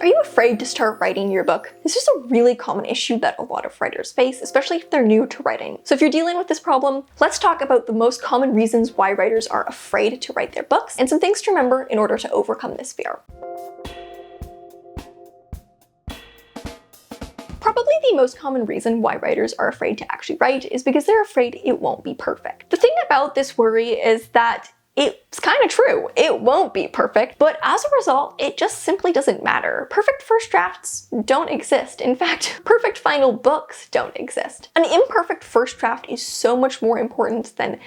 Are you afraid to start writing your book? This is a really common issue that a lot of writers face, especially if they're new to writing. So if you're dealing with this problem, let's talk about the most common reasons why writers are afraid to write their books and some things to remember in order to overcome this fear. Probably the most common reason why writers are afraid to actually write is because they're afraid it won't be perfect. The thing about this worry is that it's kind of true. It won't be perfect, but as a result, it just simply doesn't matter. Perfect first drafts don't exist. In fact, perfect final books don't exist. An imperfect first draft is so much more important than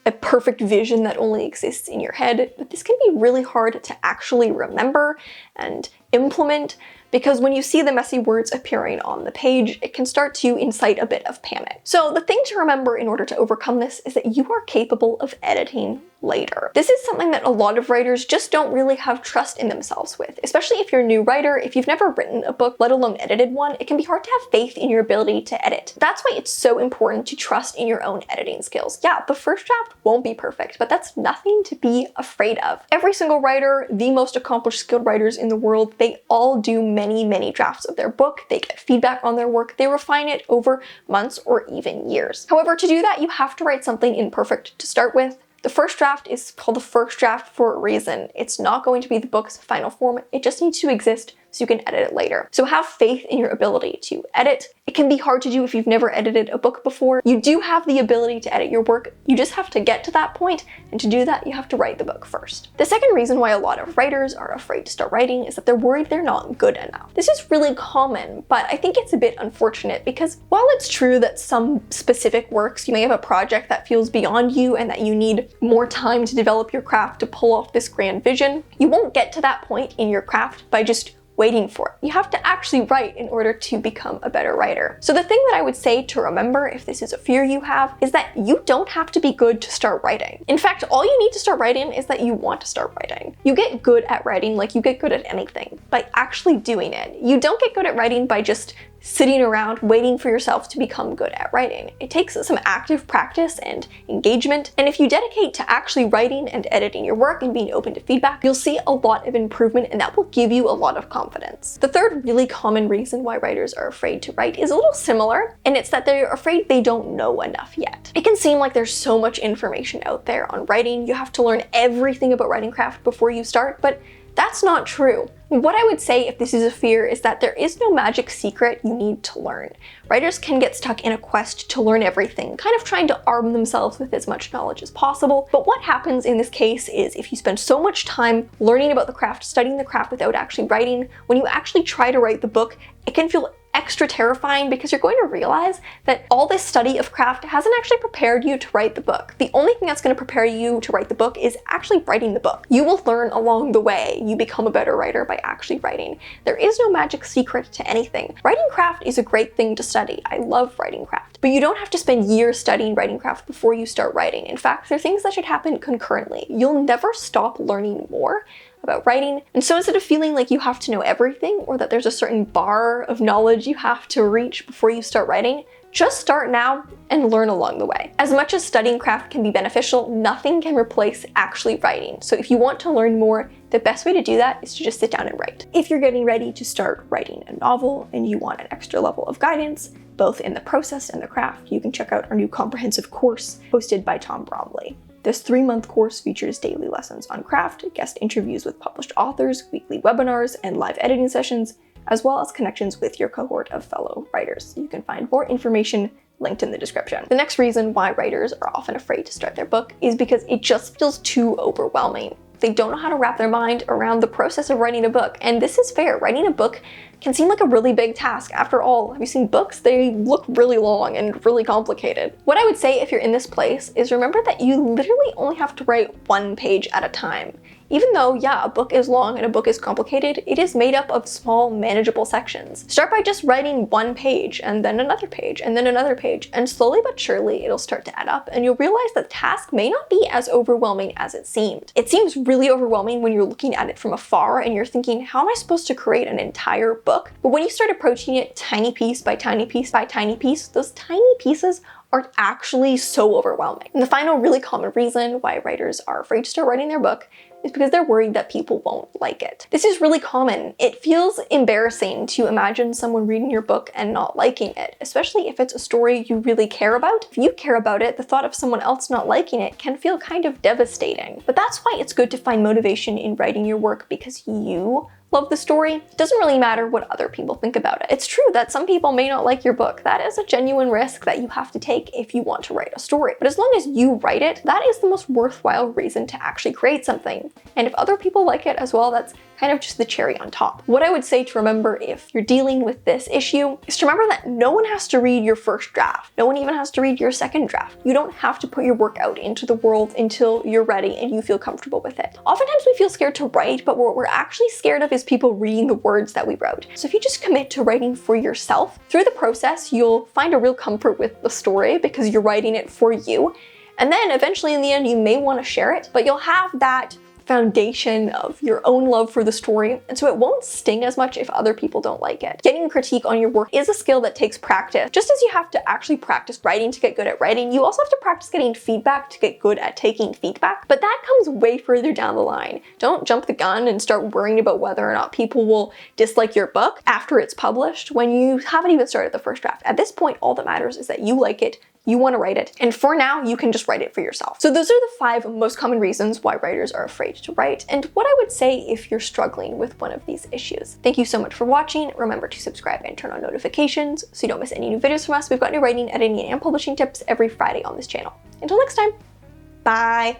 a perfect vision that only exists in your head, but this can be really hard to actually remember and implement, because when you see the messy words appearing on the page, it can start to incite a bit of panic. So the thing to remember in order to overcome this is that you are capable of editing later. This is something that a lot of writers just don't really have trust in themselves with, especially if you're a new writer. If you've never written a book, let alone edited one, it can be hard to have faith in your ability to edit. That's why it's so important to trust in your own editing skills. Yeah, the first draft won't be perfect, but that's nothing to be afraid of. Every single writer, the most accomplished skilled writers in the world, they all do many drafts of their book. They get feedback on their work. They refine it over months or even years. However, to do that, you have to write something imperfect to start with. The first draft is called the first draft for a reason. It's not going to be the book's final form. It just needs to exist so you can edit it later. So have faith in your ability to edit. It can be hard to do if you've never edited a book before. You do have the ability to edit your work. You just have to get to that point, and to do that, you have to write the book first. The second reason why a lot of writers are afraid to start writing is that they're worried they're not good enough. This is really common, but I think it's a bit unfortunate because while it's true that some specific works, you may have a project that feels beyond you and that you need more time to develop your craft to pull off this grand vision, you won't get to that point in your craft by just waiting for it. You have to actually write in order to become a better writer. So the thing that I would say to remember, if this is a fear you have, is that you don't have to be good to start writing. In fact, all you need to start writing is that you want to start writing. You get good at writing like you get good at anything, by actually doing it. You don't get good at writing by just sitting around waiting for yourself to become good at writing. It takes some active practice and engagement, and if you dedicate to actually writing and editing your work and being open to feedback, you'll see a lot of improvement, and that will give you a lot of confidence. The third really common reason why writers are afraid to write is a little similar, and it's that they're afraid they don't know enough yet. It can seem like there's so much information out there on writing. You have to learn everything about writing craft before you start, but that's not true. What I would say if this is a fear is that there is no magic secret you need to learn. Writers can get stuck in a quest to learn everything, kind of trying to arm themselves with as much knowledge as possible. But what happens in this case is if you spend so much time learning about the craft, studying the craft without actually writing, when you actually try to write the book, it can feel extra terrifying because you're going to realize that all this study of craft hasn't actually prepared you to write the book. The only thing that's going to prepare you to write the book is actually writing the book. You will learn along the way. You become a better writer by actually writing. There is no magic secret to anything. Writing craft is a great thing to study. I love writing craft. But you don't have to spend years studying writing craft before you start writing. In fact, there are things that should happen concurrently. You'll never stop learning more about writing. And so instead of feeling like you have to know everything or that there's a certain bar of knowledge you have to reach before you start writing, just start now and learn along the way. As much as studying craft can be beneficial, nothing can replace actually writing. So if you want to learn more, the best way to do that is to just sit down and write. If you're getting ready to start writing a novel and you want an extra level of guidance, both in the process and the craft, you can check out our new comprehensive course hosted by Tom Bromley. This 3-month course features daily lessons on craft, guest interviews with published authors, weekly webinars, and live editing sessions, as well as connections with your cohort of fellow writers. You can find more information linked in the description. The next reason why writers are often afraid to start their book is because it just feels too overwhelming. They don't know how to wrap their mind around the process of writing a book, and this is fair. Writing a book can seem like a really big task. After all, have you seen books? They look really long and really complicated. What I would say if you're in this place is remember that you literally only have to write 1 page at a time. Even though, yeah, a book is long and a book is complicated, it is made up of small, manageable sections. Start by just writing 1 page, and then another page, and then another page, and slowly but surely it'll start to add up, and you'll realize that the task may not be as overwhelming as it seemed. It seems really overwhelming when you're looking at it from afar and you're thinking, how am I supposed to create an entire book? But when you start approaching it tiny piece by tiny piece by tiny piece, those tiny pieces are actually so overwhelming. And the final really common reason why writers are afraid to start writing their book is because they're worried that people won't like it. This is really common. It feels embarrassing to imagine someone reading your book and not liking it, especially if it's a story you really care about. If you care about it, the thought of someone else not liking it can feel kind of devastating. But that's why it's good to find motivation in writing your work because you love the story. It doesn't really matter what other people think about it. It's true that some people may not like your book. That is a genuine risk that you have to take if you want to write a story. But as long as you write it, that is the most worthwhile reason to actually create something. And if other people like it as well, that's kind of just the cherry on top. What I would say to remember if you're dealing with this issue is to remember that no one has to read your first draft. No one even has to read your second draft. You don't have to put your work out into the world until you're ready and you feel comfortable with it. Oftentimes we feel scared to write, but what we're actually scared of is people reading the words that we wrote. So if you just commit to writing for yourself, through the process, you'll find a real comfort with the story because you're writing it for you. And then eventually in the end, you may want to share it, but you'll have that foundation of your own love for the story, and so it won't sting as much if other people don't like it. Getting critique on your work is a skill that takes practice. Just as you have to actually practice writing to get good at writing, you also have to practice getting feedback to get good at taking feedback, but that comes way further down the line. Don't jump the gun and start worrying about whether or not people will dislike your book after it's published when you haven't even started the first draft. At this point, all that matters is that you like it, you want to write it, and for now, you can just write it for yourself. So those are the 5 most common reasons why writers are afraid to write, and what I would say if you're struggling with one of these issues. Thank you so much for watching. Remember to subscribe and turn on notifications so you don't miss any new videos from us. We've got new writing, editing, and publishing tips every Friday on this channel. Until next time, bye!